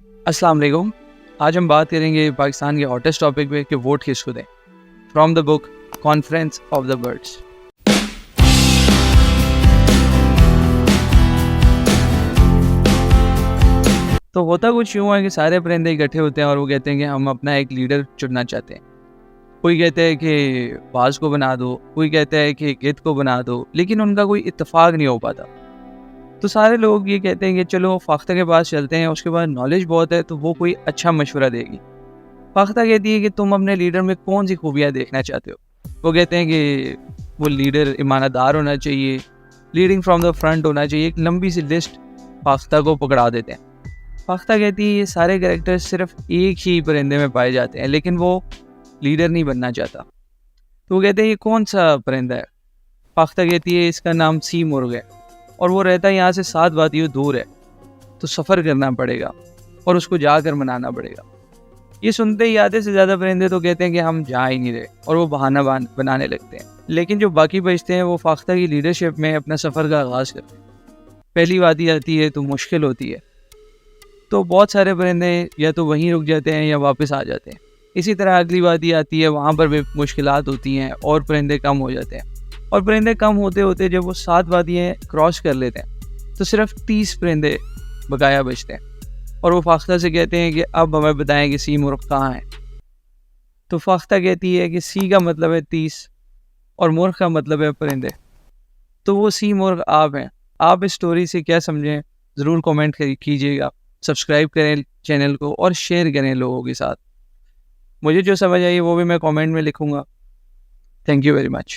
अस्सलाम वालेकुम। आज हम बात करेंगे पाकिस्तान के हॉटेस्ट टॉपिक पे कि वोट किसको दें, from the book conference of the birds. तो होता कुछ यूँ है कि सारे परिंदे इकट्ठे होते हैं और वो कहते हैं कि हम अपना एक लीडर चुनना चाहते हैं। कोई कहता है कि बाज को बना दो, कोई कहता है कि गिद्ध को बना दो, लेकिन उनका कोई इत्तेफाक नहीं हो पाता। तो सारे लोग ये कहते हैं कि चलो फाख्ता के पास चलते हैं, उसके बाद नॉलेज बहुत है तो वो कोई अच्छा मशवरा देगी। फाख्ता कहती है कि तुम अपने लीडर में कौन सी खूबियाँ देखना चाहते हो। वो कहते हैं कि वो लीडर ईमानदार होना चाहिए, लीडिंग फ्रॉम द फ्रंट होना चाहिए। एक लंबी सी लिस्ट फाख्ता को पकड़ा देते हैं। फाख्ता कहती है ये सारे कैरेक्टर्स सिर्फ एक ही परिंदे में पाए जाते हैं, लेकिन वो लीडर नहीं बनना चाहता। तो वो कहते हैं ये कौन सा परिंदा है। फाख्ता कहती है इसका नाम सी मुर्ग है और वो रहता है यहाँ से 7 वादियों दूर है, तो सफ़र करना पड़ेगा और उसको जाकर मनाना पड़ेगा। ये सुनते ही आधे से ज़्यादा परिंदे तो कहते हैं कि हम जा ही नहीं रहे और वो बहाना बनाने लगते हैं। लेकिन जो बाकी बचते हैं वो फाख्ता की लीडरशिप में अपना सफ़र का आगाज़ करते हैं। पहली वादी आती है तो मुश्किल होती है, तो बहुत सारे परिंदे या तो वहीं रुक जाते हैं या वापस आ जाते हैं। इसी तरह अगली वादी आती है, वहाँ पर भी मुश्किलात होती हैं और परिंदे कम हो जाते हैं। और परिंदे कम होते होते जब वो 7 वादियाँ क्रॉस कर लेते हैं तो सिर्फ 30 परिंदे बकाया बचते हैं। और वो फाख्ता से कहते हैं कि अब हमें बताएं कि सी मुर्ग कहाँ है। तो फाख्ता कहती है कि सी का मतलब है 30 और मुर्ग का मतलब है परिंदे। तो वो सी मुर्ग आप हैं। आप इस स्टोरी से क्या समझें, ज़रूर कमेंट कीजिएगा। सब्सक्राइब करें चैनल को और शेयर करें लोगों के साथ। मुझे जो समझ आई वो भी मैं कमेंट में लिखूँगा। Thank you very much.